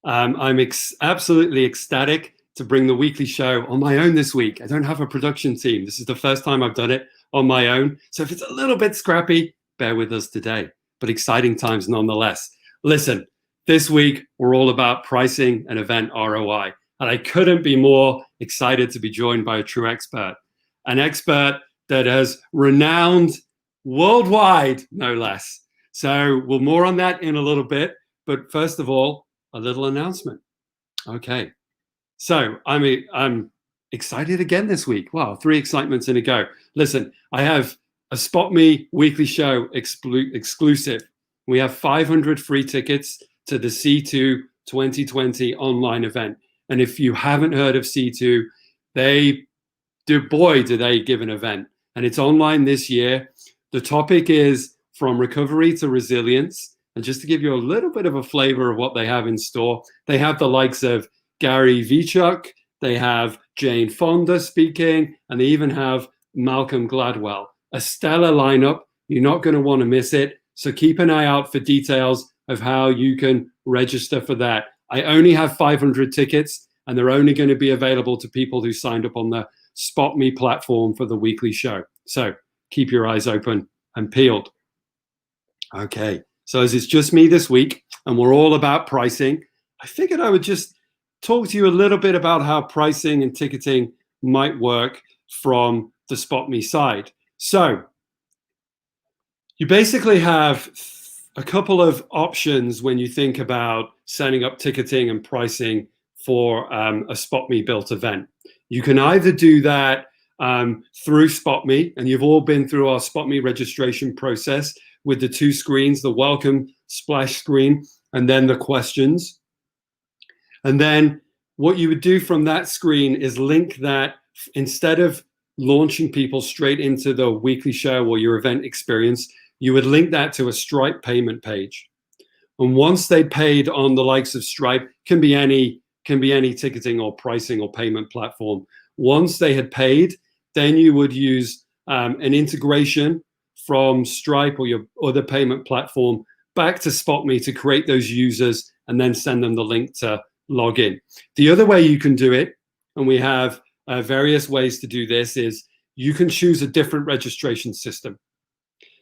I'm absolutely ecstatic to bring the weekly show on my own this week. I don't have a production team. This is the first time I've done it on my own. So if it's a little bit scrappy, bear with us today. But exciting times nonetheless. Listen, this week we're all about pricing and event ROI. And I couldn't be more excited to be joined by a true expert. An expert that has renowned worldwide, no less. So we'll more on that in a little bit. But first of all, a little announcement. Okay. So I'm excited again this week. Wow, 3 excitements in a go. Listen, I have a SpotMe weekly show exclusive. We have 500 free tickets to the C2 2020 online event. And if you haven't heard of C2, do they give an event. And it's online this year. The topic is from recovery to resilience. And just to give you a little bit of a flavor of what they have in store, they have the likes of Gary Vaynerchuk, they have Jane Fonda speaking, and they even have Malcolm Gladwell. A stellar lineup. You're not going to want to miss it. So keep an eye out for details of how you can register for that. I only have 500 tickets, and they're only going to be available to people who signed up on the SpotMe platform for the weekly show. So keep your eyes open and peeled. Okay, so as it's just me this week, and we're all about pricing, I figured I would just talk to you a little bit about how pricing and ticketing might work from the SpotMe side. So you basically have a couple of options when you think about setting up ticketing and pricing for a SpotMe built event. You can either do that through SpotMe, and you've all been through our SpotMe registration process with the 2 screens, the welcome splash screen, and then the questions. And then what you would do from that screen is link that, instead of launching people straight into the weekly show or your event experience, you would link that to a Stripe payment page. And once they paid on the likes of Stripe, can be any ticketing or pricing or payment platform. Once they had paid, then you would use an integration from Stripe or your other payment platform back to SpotMe to create those users and then send them the link to log in. The other way you can do it, and we have various ways to do this, is you can choose a different registration system.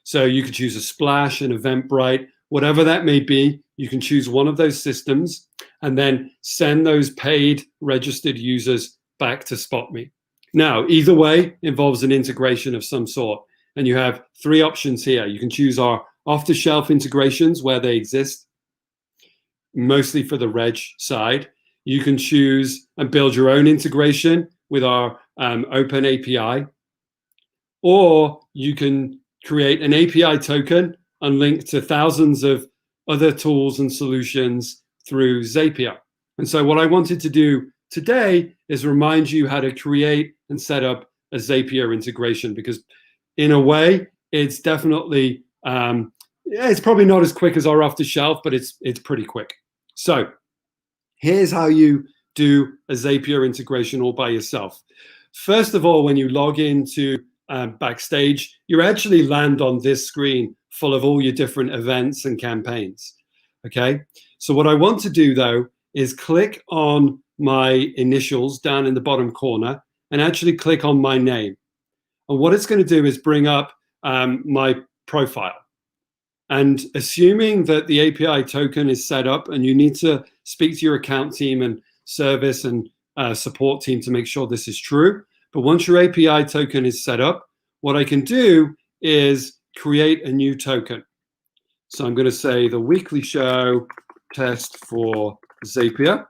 So you could choose a Splash, an Eventbrite, whatever that may be. You can choose one of those systems and then send those paid registered users back to SpotMe. Now, either way involves an integration of some sort. And you have 3 options here. You can choose our off-the-shelf integrations where they exist, mostly for the reg side. You can choose and build your own integration with our open API, or you can create an API token and link to thousands of other tools and solutions through Zapier. And so what I wanted to do today is remind you how to create and set up a Zapier integration, because in a way, it's definitely, it's probably not as quick as our off-the-shelf, but it's pretty quick. So here's how you do a Zapier integration all by yourself. First of all, when you log into Backstage, you actually land on this screen full of all your different events and campaigns. Okay, so what I want to do though is click on my initials down in the bottom corner and actually click on my name. And what it's going to do is bring up my profile. And assuming that the API token is set up, and you need to speak to your account team and service and support team to make sure this is true. But once your API token is set up, what I can do is create a new token. So I'm going to say the weekly show test for Zapier.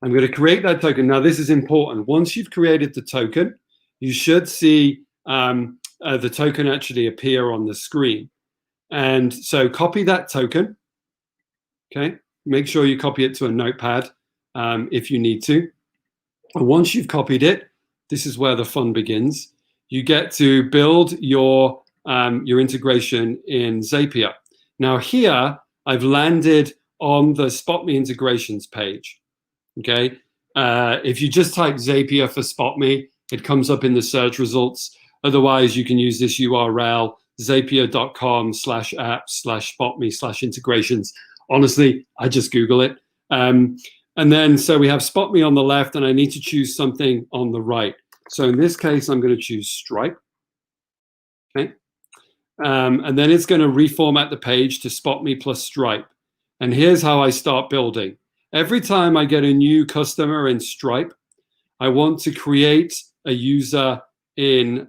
I'm going to create that token. Now, this is important. Once you've created the token, you should see the token actually appear on the screen. And so copy that token. Okay, make sure you copy it to a notepad if you need to. And once you've copied it, this is where the fun begins. You get to build your integration in Zapier. Now here, I've landed on the SpotMe integrations page. Okay, if you just type Zapier for SpotMe, it comes up in the search results. Otherwise, you can use this URL, zapier.com/app/SpotMe/integrations. honestly, I just Google it. And then, so we have SpotMe on the left, and I need to choose something on the right. So in this case, I'm going to choose Stripe. Okay. And then it's going to reformat the page to SpotMe plus Stripe. And here's how I start building. Every time I get a new customer in Stripe, I want to create a user in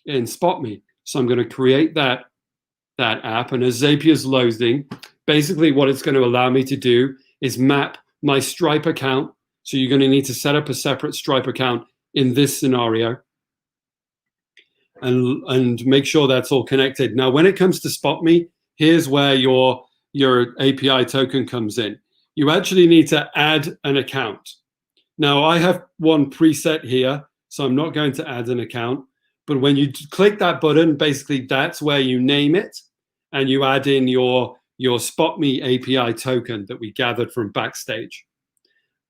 SpotMe. So I'm going to create that app. And as Zapier's loading, basically what it's going to allow me to do is map my Stripe account. So you're going to need to set up a separate Stripe account in this scenario and make sure that's all connected. Now, when it comes to SpotMe, here's where your API token comes in. You actually need to add an account. Now, I have one preset here, so I'm not going to add an account. But when you click that button, basically that's where you name it, and you add in your SpotMe API token that we gathered from Backstage.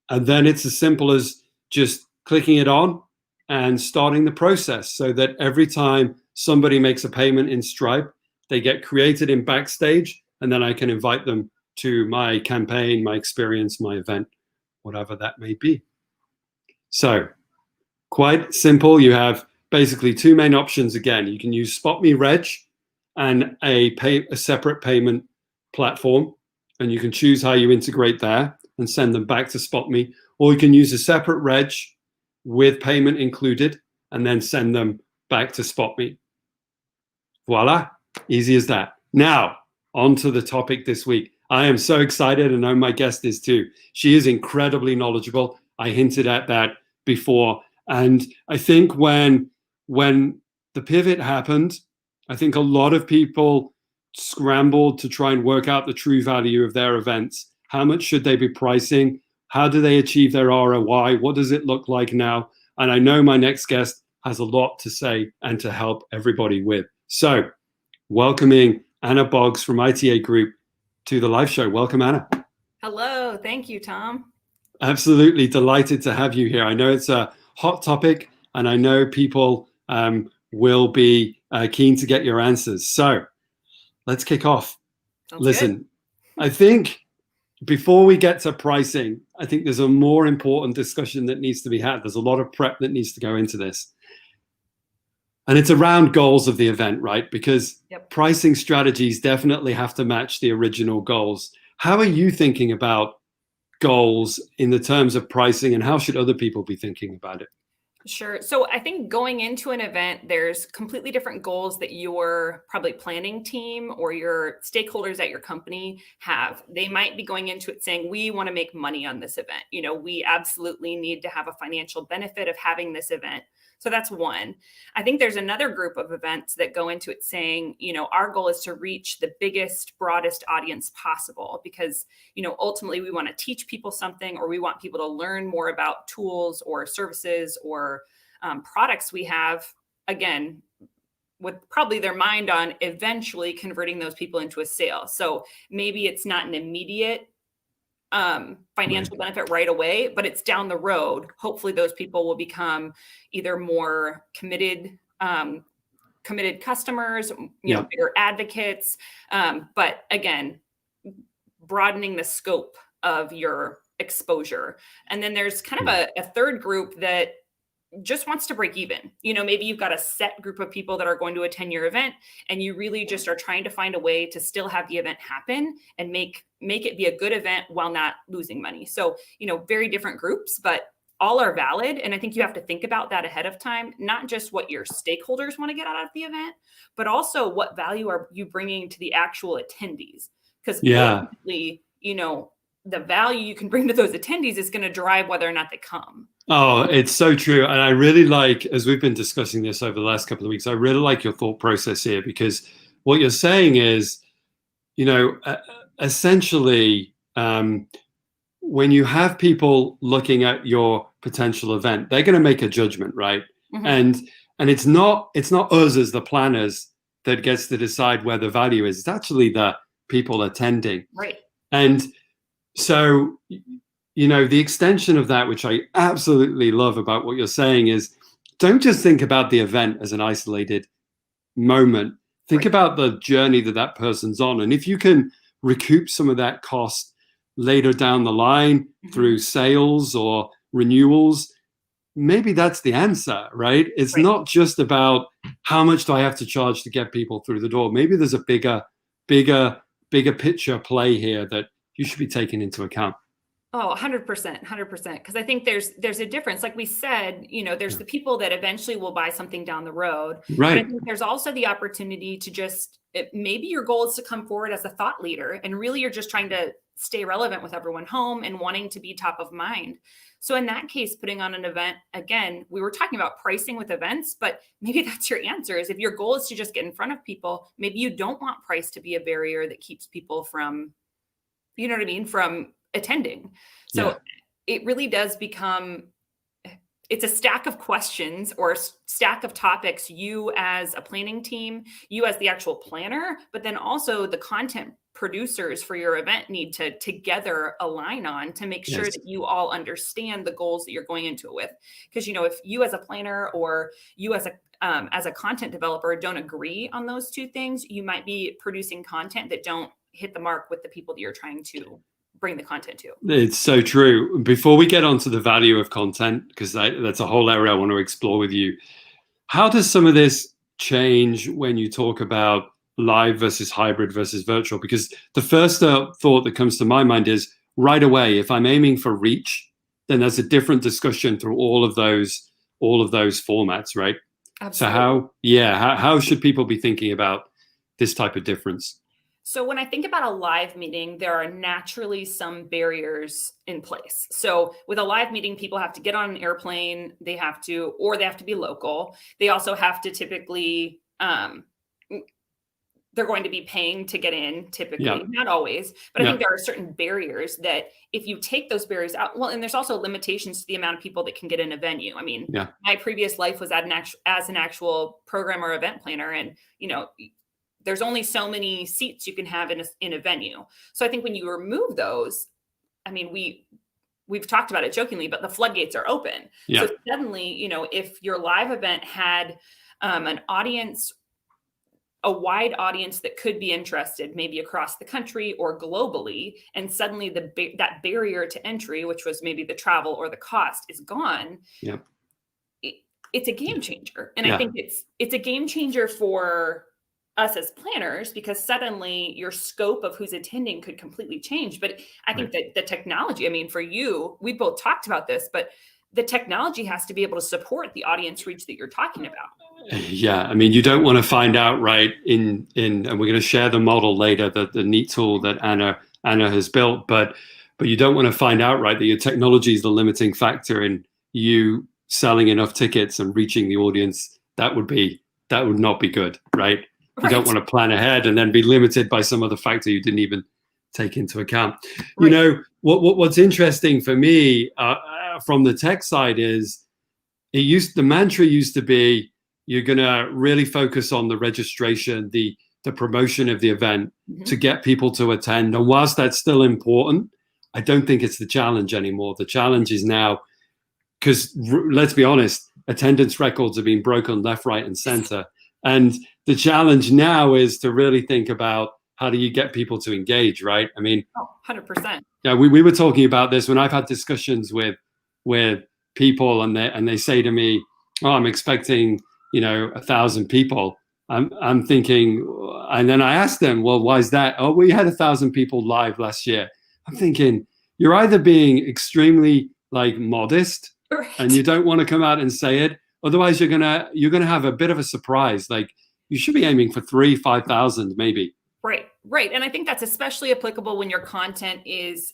And then it's as simple as just clicking it on and starting the process, so that every time somebody makes a payment in Stripe, they get created in Backstage, and then I can invite them to my campaign, my experience, my event, whatever that may be. So quite simple. You have basically two main options. Again, you can use SpotMe Reg and a separate payment platform, and you can choose how you integrate there and send them back to SpotMe, or you can use a separate Reg with payment included and then send them back to SpotMe. Voila, easy as that. Now, on to the topic this week. I am so excited, and I know my guest is too. She is incredibly knowledgeable. I hinted at that before. And I think when the pivot happened, I think a lot of people scrambled to try and work out the true value of their events. How much should they be pricing? How do they achieve their ROI? What does it look like now? And I know my next guest has a lot to say and to help everybody with. So, welcoming Anna Boggs from ITA Group to the live show. Welcome, Anna. Hello. Thank you, Tom. Absolutely delighted to have you here. I know it's a hot topic, and I know people will be keen to get your answers. So let's kick off. Sounds Listen, good. I think before we get to pricing, I think there's a more important discussion that needs to be had. There's a lot of prep that needs to go into this. And it's around goals of the event, right? Because pricing strategies definitely have to match the original goals. How are you thinking about goals in the terms of pricing, and how should other people be thinking about it? Sure. So I think going into an event, there's completely different goals that your probably planning team or your stakeholders at your company have. They might be going into it saying, we want to make money on this event. You know, we absolutely need to have a financial benefit of having this event. So that's one. I think there's another group of events that go into it saying, you know, our goal is to reach the biggest, broadest audience possible because, you know, ultimately we want to teach people something, or we want people to learn more about tools or services or products we have, again, with probably their mind on eventually converting those people into a sale. So maybe it's not an immediate financial benefit right away, but it's down the road. Hopefully those people will become either more committed customers, you know, bigger advocates. But again, broadening the scope of your exposure. And then there's kind of a third group that just wants to break even. You know, maybe you've got a set group of people that are going to attend your event, and you really just are trying to find a way to still have the event happen and make it be a good event while not losing money. So, you know, very different groups, but all are valid. And I think you have to think about that ahead of time, not just what your stakeholders want to get out of the event, but also what value are you bringing to the actual attendees? Because ultimately, you know, the value you can bring to those attendees is going to drive whether or not they come. Oh, it's so true. And I really like, as we've been discussing this over the last couple of weeks, I really like your thought process here, because what you're saying is, you know, essentially, when you have people looking at your potential event, they're going to make a judgment, right? Mm-hmm. And it's not us as the planners that gets to decide where the value is. It's actually the people attending. Right. And so, you know, the extension of that, which I absolutely love about what you're saying, is don't just think about the event as an isolated moment. Think about the journey that person's on. And if you can recoup some of that cost later down the line through sales or renewals, maybe that's the answer, right? It's not just about how much do I have to charge to get people through the door. Maybe there's a bigger picture play here that you should be taking into account. Oh, 100%, 100%. Because I think there's a difference. Like we said, there's the people that eventually will buy something down the road. Right. But I think there's also the opportunity to just, maybe your goal is to come forward as a thought leader, and really you're just trying to stay relevant with everyone home and wanting to be top of mind. So in that case, putting on an event, again, we were talking about pricing with events, but maybe that's your answer, is if your goal is to just get in front of people, maybe you don't want price to be a barrier that keeps people from, you know what I mean, from attending. So it really does become, it's a stack of questions or a stack of topics, you as a planning team, you as the actual planner, but then also the content producers for your event need to together align on to make sure that you all understand the goals that you're going into it with. Because, if you as a planner or you as a content developer don't agree on those two things, you might be producing content that don't hit the mark with the people that you're trying to bring the content to. It's so true. Before we get onto the value of content, because that's a whole area I want to explore with you, how does some of this change when you talk about live versus hybrid versus virtual? Because the first thought that comes to my mind is right away, if I'm aiming for reach, then there's a different discussion through all of those formats, right? Absolutely. So how should people be thinking about this type of difference? So when I think about a live meeting, there are naturally some barriers in place. So with a live meeting, people have to get on an airplane, they have to be local. They also have to typically, they're going to be paying to get in, typically, not always, but I think there are certain barriers that if you take those barriers out, well, and there's also limitations to the amount of people that can get in a venue. I mean, my previous life was as an actual programmer or event planner, and, there's only so many seats you can have in a venue. So I think when you remove those, I mean, we've talked about it jokingly, but the floodgates are open. So suddenly, if your live event had an audience, a wide audience that could be interested, maybe across the country or globally, and suddenly that barrier to entry, which was maybe the travel or the cost, is gone. It's a game changer. And I think it's a game changer for us as planners, because suddenly your scope of who's attending could completely change. But I think that the technology, I mean, for you, we both talked about this, but the technology has to be able to support the audience reach that you're talking about. Yeah, I mean, you don't want to find out, right, and we're going to share the model later, the neat tool that Anna has built, but you don't want to find out, right, that your technology is the limiting factor in you selling enough tickets and reaching the audience. That would not be good, right? You don't want to plan ahead and then be limited by some other factor you didn't even take into account. What's interesting for me from the tech side is the mantra used to be, you're going to really focus on the registration, the promotion of the event to get people to attend. And whilst that's still important, I don't think it's the challenge anymore. The challenge is now, because let's be honest, attendance records are being broken left, right, and center. And the challenge now is to really think about, how do you get people to engage, right? I mean, 100%. Yeah, we were talking about this when I've had discussions with people, and they say to me, "Oh, I'm expecting 1,000 people." I'm thinking, and then I asked them, "Well, why is that?" "Oh, we had 1,000 people live last year." I'm thinking, you're either being extremely modest, and you don't want to come out and say it. Otherwise, you're gonna have a bit of a surprise. You should be aiming for 5,000 maybe. Right. And I think that's especially applicable when your content is,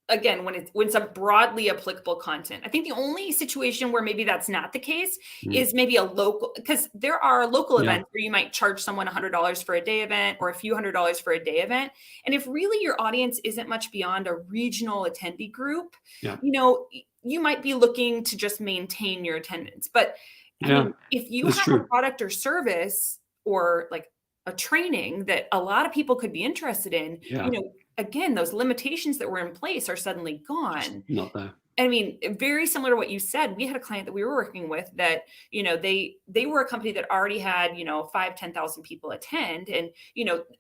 again, when it's a broadly applicable content. I think the only situation where maybe that's not the case is maybe a local, because there are local events where you might charge someone $100 for a day event or a few $100s for a day event. And if really your audience isn't much beyond a regional attendee group, you might be looking to just maintain your attendance. But I mean, if you have a product or service or a training that a lot of people could be interested in, again, those limitations that were in place are suddenly gone. Not there. I mean, very similar to what you said. We had a client that we were working with that, they were a company that already had, 5,000-10,000 people attend. And,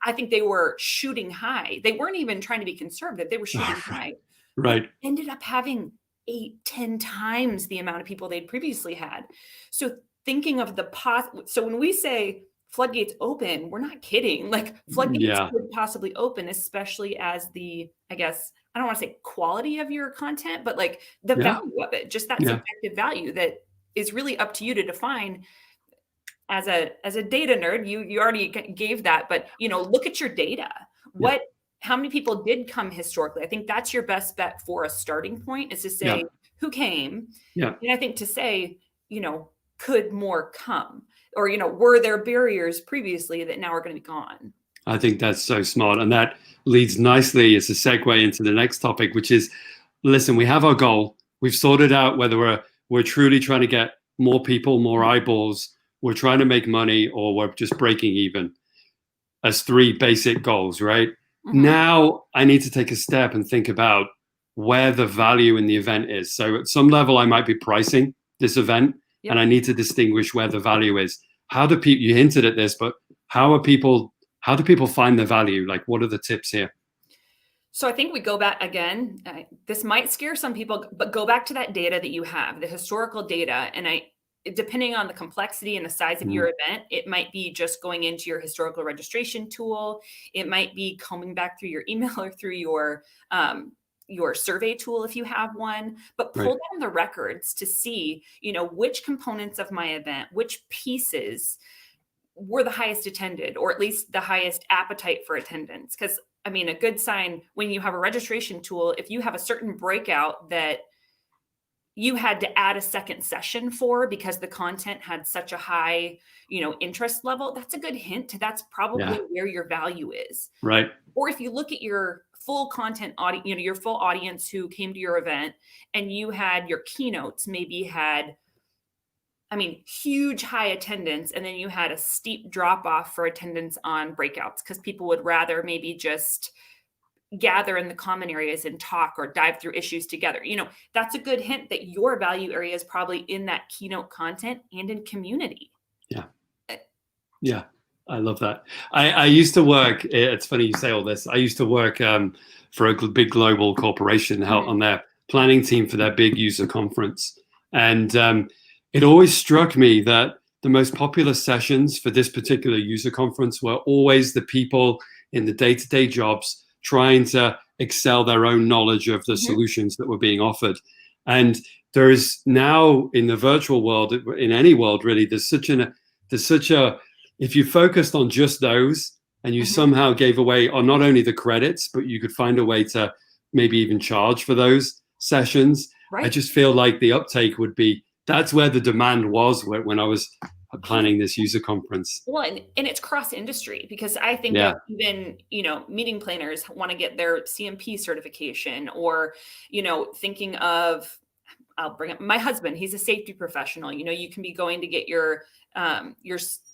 I think they were shooting high. They weren't even trying to be conservative. They were shooting high. Right. But ended up having 8-10 times the amount of people they'd previously had. So thinking of so when we say floodgates open, we're not kidding. Like floodgates could possibly open, especially as I guess, I don't want to say quality of your content, but like the value of it, just that subjective value that is really up to you to define. As a data nerd, you already gave that, but look at your data. How many people did come historically? I think that's your best bet for a starting point, is to say who came. And I think to say, could more come? Or, were there barriers previously that now are going to be gone? I think that's so smart. And that leads nicely as a segue into the next topic, which is, listen, we have our goal. We've sorted out whether we're truly trying to get more people, more eyeballs, we're trying to make money, or we're just breaking even, as 3 basic goals, right? Mm-hmm. Now I need to take a step and think about where the value in the event is. So at some level, I might be pricing this event, and I need to distinguish where the value is. You hinted at this, but how do people find the value? Like, what are the tips here? So I think we go back again. This might scare some people, but go back to that data that you have, the historical data. And depending on the complexity and the size of your event, it might be just going into your historical registration tool. It might be combing back through your email or through your survey tool if you have one, but pull down the records to see, which components of my event, which pieces were the highest attended, or at least the highest appetite for attendance. Because I mean, a good sign when you have a registration tool, if you have a certain breakout that you had to add a second session for because the content had such a high, interest level, that's a good hint. That's probably where your value is. Right. Or if you look at your full content audience, your full audience who came to your event, and you had your keynotes maybe had, huge high attendance, and then you had a steep drop off for attendance on breakouts because people would rather maybe just gather in the common areas and talk or dive through issues together. That's a good hint that your value area is probably in that keynote content and in community. Yeah. I love that. I used to work, it's funny you say all this. I used to work for a big global corporation, on their planning team for their big user conference. And it always struck me that the most popular sessions for this particular user conference were always the people in the day-to-day jobs trying to excel their own knowledge of the solutions that were being offered. And there is now in the virtual world, in any world really, there's such a, if you focused on just those and you somehow gave away, or not only the credits, but you could find a way to maybe even charge for those sessions. Right. I just feel like the uptake would be, that's where the demand was when I was planning this user conference. Well, and it's cross industry, because I think that even, meeting planners want to get their CMP certification, or, thinking of, I'll bring up my husband, he's a safety professional. You can be going to get your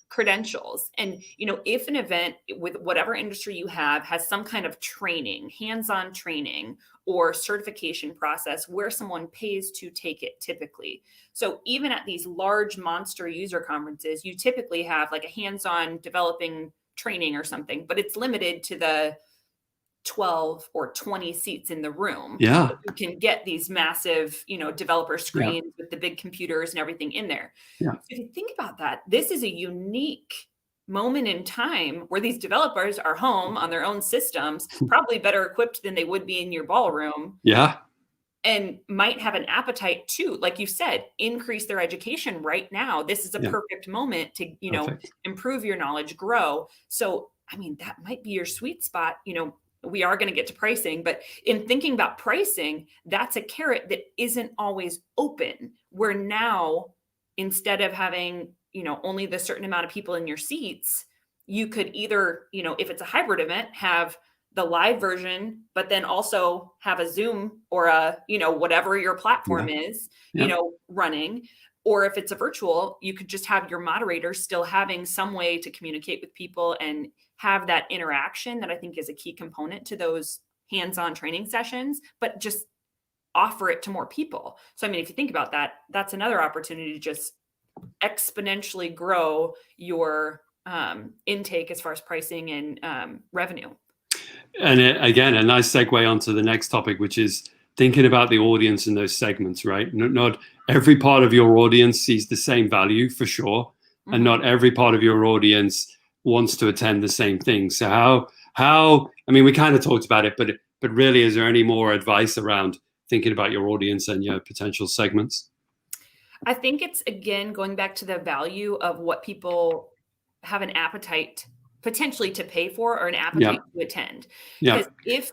credentials. And, if an event with whatever industry you have has some kind of training, hands-on training or certification process where someone pays to take it typically. So even at these large monster user conferences, you typically have like a hands-on developing training or something, but it's limited to the 12 or 20 seats in the room. Yeah. So you can get these massive, developer screens with the big computers and everything in there. Yeah. So if you think about that, this is a unique moment in time where these developers are home on their own systems, probably better equipped than they would be in your ballroom. Yeah. And might have an appetite to, like you said, increase their education right now. This is a perfect moment to, improve your knowledge, grow. So, that might be your sweet spot. We are going to get to pricing, but in thinking about pricing, that's a carrot that isn't always open. Where now, instead of having, only the certain amount of people in your seats, you could either, if it's a hybrid event, have the live version, but then also have a Zoom or a, whatever your platform is, running. Or if it's a virtual, you could just have your moderator still having some way to communicate with people and have that interaction that I think is a key component to those hands-on training sessions, but just offer it to more people. So, I mean, if you think about that, that's another opportunity to just exponentially grow your intake as far as pricing and revenue. And again, a nice segue onto the next topic, which is thinking about the audience in those segments, right? Not every part of your audience sees the same value for sure. Mm-hmm. And not every part of your audience wants to attend the same thing. So how, I mean, we kind of talked about it, but really, is there any more advice around thinking about your audience and your potential segments? I think it's, again, going back to the value of what people have an appetite potentially to pay for or an appetite to attend. Because if,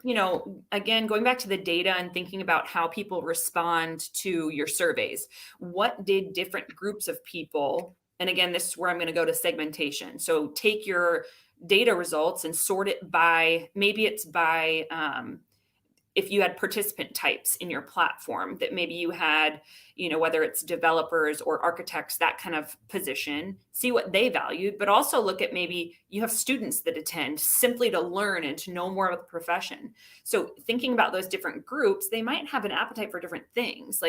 again, going back to the data and thinking about how people respond to your surveys, what did different groups of people, and again, this is where I'm going to go to segmentation. So take your data results and sort it by, maybe it's by, if you had participant types in your platform, that maybe you had, whether it's developers or architects, that kind of position, see what they valued, but also look at maybe you have students that attend simply to learn and to know more about the profession. So thinking about those different groups, they might have an appetite for different things.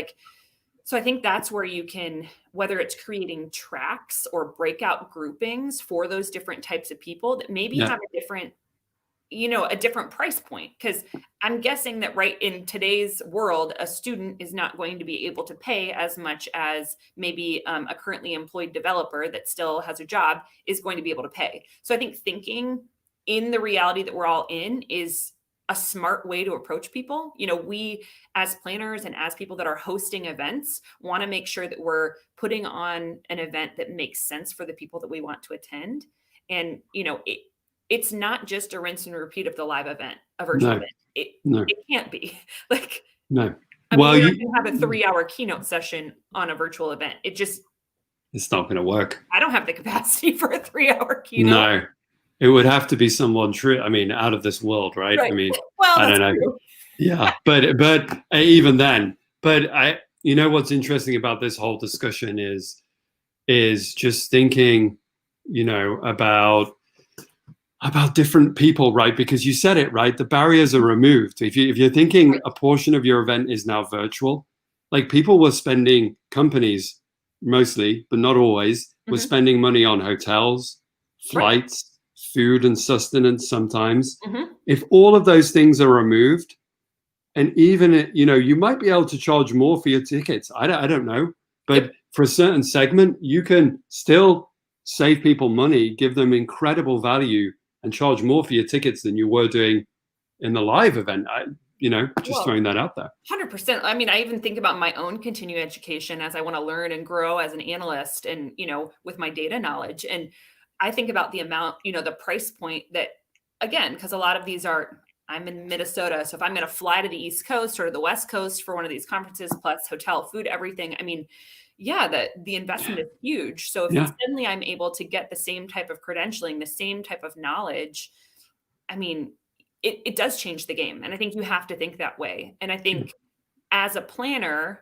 So I think that's where you can, whether it's creating tracks or breakout groupings for those different types of people that maybe have a different price point. Because I'm guessing that right in today's world, a student is not going to be able to pay as much as maybe a currently employed developer that still has a job is going to be able to pay. So I think thinking in the reality that we're all in is a smart way to approach people. We as planners and as people that are hosting events want to make sure that we're putting on an event that makes sense for the people that we want to attend. And, it's not just a rinse and repeat of the live event, a virtual event. It can't be. No. I mean, we're not going to have a 3-hour keynote session on a virtual event. It's not going to work. I don't have the capacity for a 3-hour keynote. No, it would have to be someone true. I mean, out of this world, right? I mean, I don't know. True. Yeah, but even then, what's interesting about this whole discussion is just thinking, about different people, right? Because you said it, right? The barriers are removed. If you're thinking a portion of your event is now virtual, like people were spending, companies mostly, but not always, were spending money on hotels, flights, food and sustenance sometimes. If all of those things are removed, and even, you might be able to charge more for your tickets. I don't know. But for a certain segment, you can still save people money, give them incredible value, and charge more for your tickets than you were doing in the live event. Throwing that out there. 100%. I mean, I even think about my own continuing education as I want to learn and grow as an analyst and, with my data knowledge. And I think about the amount, the price point that, again, because a lot of these I'm in Minnesota. So if I'm going to fly to the East Coast or the West Coast for one of these conferences, plus hotel, food, everything, I mean, the investment is huge. So if suddenly I'm able to get the same type of credentialing, the same type of knowledge, I mean, it does change the game. And I think you have to think that way. And I think as a planner,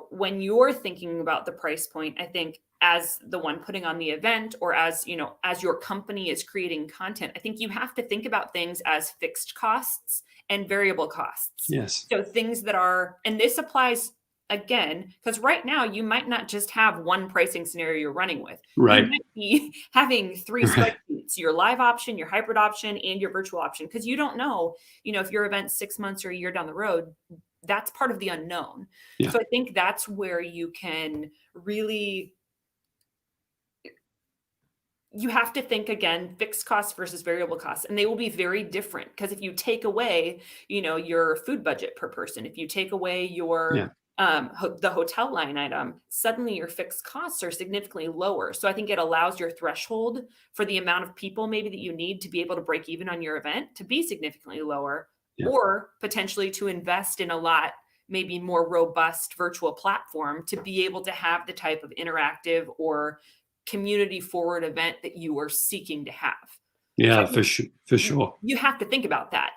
when you're thinking about the price point, I think as the one putting on the event or as your company is creating content, I think you have to think about things as fixed costs and variable costs. Yes. So things that are, and this applies again, because right now you might not just have one pricing scenario you're running with. Right. You might be having 3 spreadsheets, your live option, your hybrid option, and your virtual option, because you don't know, if your event's 6 months or a year down the road, that's part of the unknown. Yeah. So I think that's where you can really, you have to think again, fixed costs versus variable costs, and they will be very different. Because if you take away, your food budget per person, if you take away your the hotel line item, suddenly your fixed costs are significantly lower. So I think it allows your threshold for the amount of people maybe that you need to be able to break even on your event to be significantly lower, or potentially to invest in a lot, maybe more robust virtual platform to be able to have the type of interactive or community forward event that you are seeking to have. Yeah, so for sure. You have to think about that.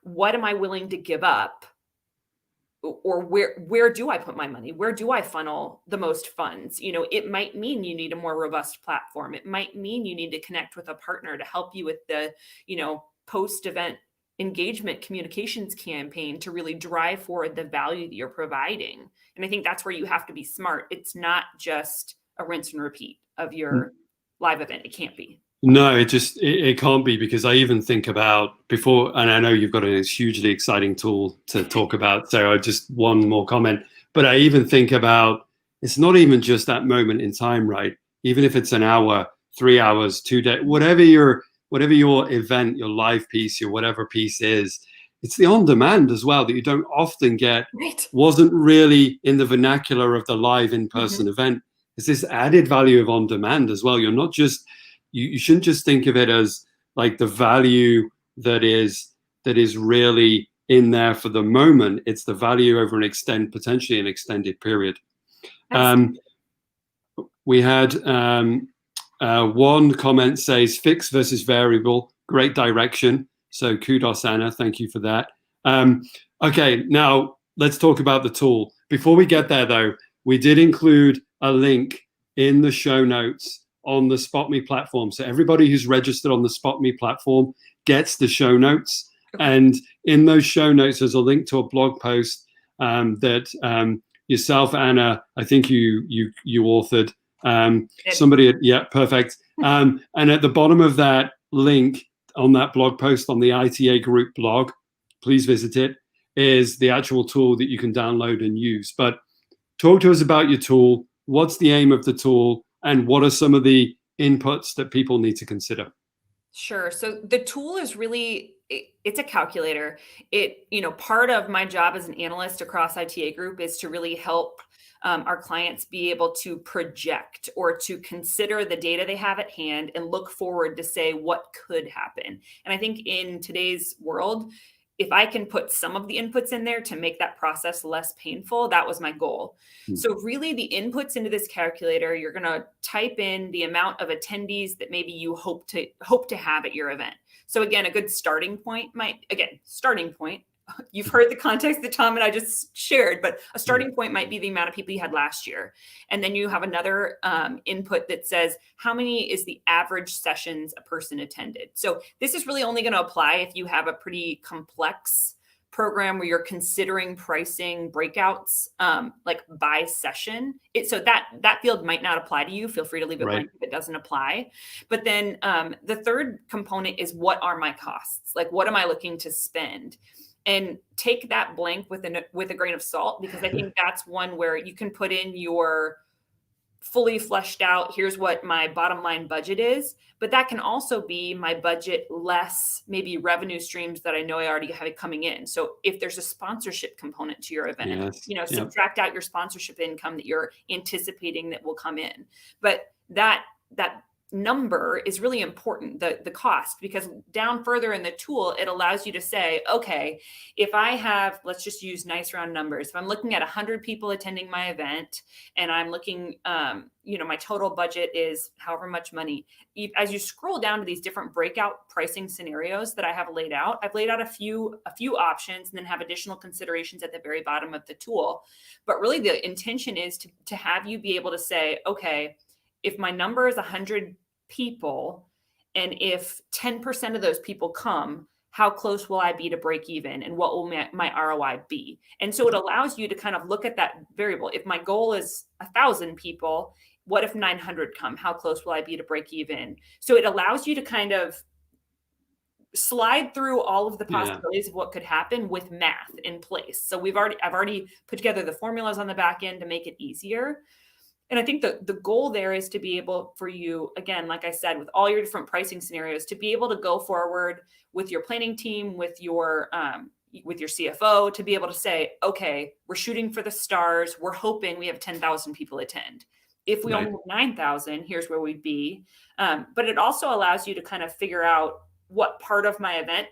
What am I willing to give up? Or where do I put my money? Where do I funnel the most funds? It might mean you need a more robust platform. It might mean you need to connect with a partner to help you with the, post-event engagement communications campaign to really drive forward the value that you're providing. And I think that's where you have to be smart. It's not just a rinse and repeat of your live event. It can't be. No, it can't be, because I even think about before, and I know you've got a hugely exciting tool to talk about, so I just one more comment, but I even think about, it's not even just that moment in time, right? Even if it's an hour, 3 hours, 2 days, whatever your event, your live piece, your whatever piece is, it's the on demand as well that you don't often get. Right. Wasn't really in the vernacular of the live in-person event. It's this added value of on demand as well. You're not just, you shouldn't just think of it as like the value that is really in there for the moment. It's the value over potentially an extended period. We had one comment says fixed versus variable, great direction. So kudos, Anna. Thank you for that. Okay, now let's talk about the tool. Before we get there, though, we did include a link in the show notes on the SpotMe platform. So everybody who's registered on the SpotMe platform gets the show notes. And in those show notes, there's a link to a blog post that yourself, Anna, I think you authored. Somebody, yeah, perfect. And at the bottom of that link on that blog post on the ITA Group blog, please visit it, is the actual tool that you can download and use. But talk to us about your tool. What's the aim of the tool? And what are some of the inputs that people need to consider? Sure. So the tool is really, it's a calculator. Part of my job as an analyst across ITA Group is to really help our clients be able to project or to consider the data they have at hand and look forward to say what could happen. And I think in today's world, if I can put some of the inputs in there to make that process less painful, that was my goal. So really the inputs into this calculator, you're going to type in the amount of attendees that maybe you hope to have at your event. So again, a good starting point you've heard the context that Tom and I just shared, but a starting point might be the amount of people you had last year. And then you have another input that says, how many is the average sessions a person attended? So this is really only going to apply if you have a pretty complex program where you're considering pricing breakouts like by session. So that field might not apply to you. Feel free to leave it blank if it doesn't apply. But then the third component is, what are my costs? Like, what am I looking to spend? And take that blank with a grain of salt, because I think that's one where you can put in your fully fleshed out, here's what my bottom line budget is, but that can also be my budget less maybe revenue streams that I know I already have coming in. So if there's a sponsorship component to your event, subtract out your sponsorship income that you're anticipating that will come in. But that number is really important, the cost, because down further in the tool, it allows you to say, okay, if I have, let's just use nice round numbers. If I'm looking at 100 people attending my event and I'm looking, my total budget is however much money. As you scroll down to these different breakout pricing scenarios that I have laid out, I've laid out a few options and then have additional considerations at the very bottom of the tool. But really the intention is to have you be able to say, okay, if my number is 100 people, and if 10% of those people come, how close will I be to break even, and what will my ROI be? And so it allows you to kind of look at that variable. If my goal is 1,000 people, what if 900 come? How close will I be to break even? So it allows you to kind of slide through all of the possibilities of what could happen with math in place. So I've already put together the formulas on the back end to make it easier. And I think the goal there is to be able for you, again, like I said, with all your different pricing scenarios, to be able to go forward with your planning team, with your CFO, to be able to say, okay, we're shooting for the stars. We're hoping we have 10,000 people attend. If we only have 9,000, here's where we'd be. But it also allows you to kind of figure out what part of my event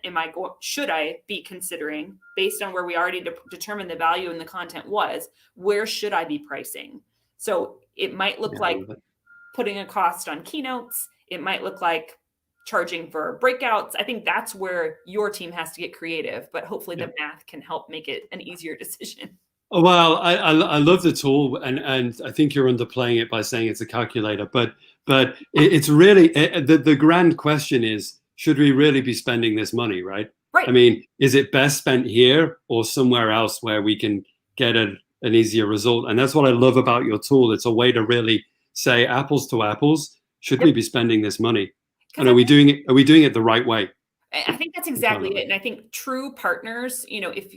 should I be considering based on where we already determined the value and the content was. Where should I be pricing? So it might look like putting a cost on keynotes. It might look like charging for breakouts. I think that's where your team has to get creative, but hopefully the math can help make it an easier decision. Oh, well, I love the tool, and I think you're underplaying it by saying it's a calculator, but it's really, the grand question is, should we really be spending this money, right? Right. I mean, is it best spent here or somewhere else where we can get an easier result? And that's what I love about your tool. It's a way to really say apples to apples. Should we be spending this money? And are we doing it? Are we doing it the right way? I think that's exactly it. And I think true partners, if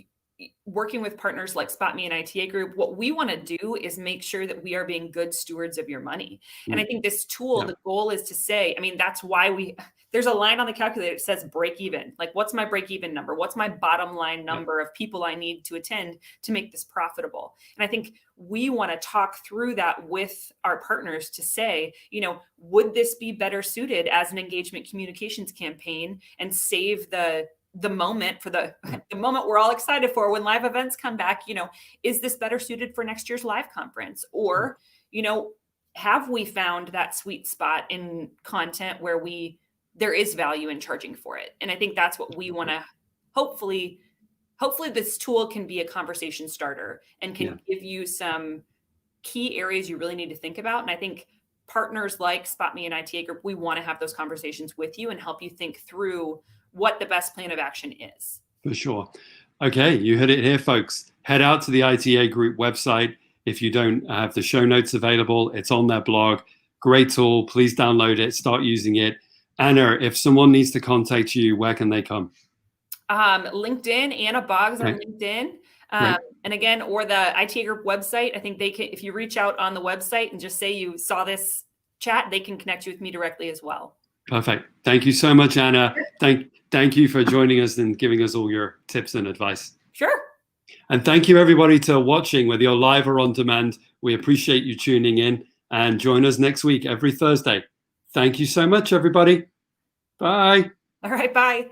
working with partners like SpotMe and ITA Group, what we want to do is make sure that we are being good stewards of your money. And I think this tool, the goal is to say, I mean, that's why there's a line on the calculator that says break even. Like, what's my break even number? What's my bottom line number of people I need to attend to make this profitable? And I think we want to talk through that with our partners to say, would this be better suited as an engagement communications campaign and save the moment for the moment we're all excited for when live events come back? Is this better suited for next year's live conference? Or, have we found that sweet spot in content where there is value in charging for it? And I think that's what we want to hopefully this tool can be a conversation starter and can give you some key areas you really need to think about. And I think partners like SpotMe and ITA Group, we want to have those conversations with you and help you think through what the best plan of action is. For sure. Okay, you heard it here, folks. Head out to the ITA Group website. If you don't have the show notes available, it's on their blog. Great tool. Please download it. Start using it. Anna, if someone needs to contact you, where can they come? LinkedIn, Anna Boggs on LinkedIn. And again, or the ITA Group website. I think they can, if you reach out on the website and just say you saw this chat, they can connect you with me directly as well. Perfect. Thank you so much, Anna. Thank you for joining us and giving us all your tips and advice. Sure. And thank you, everybody, to watching, whether you're live or on demand. We appreciate you tuning in, and join us next week, every Thursday. Thank you so much, everybody. Bye. All right. Bye.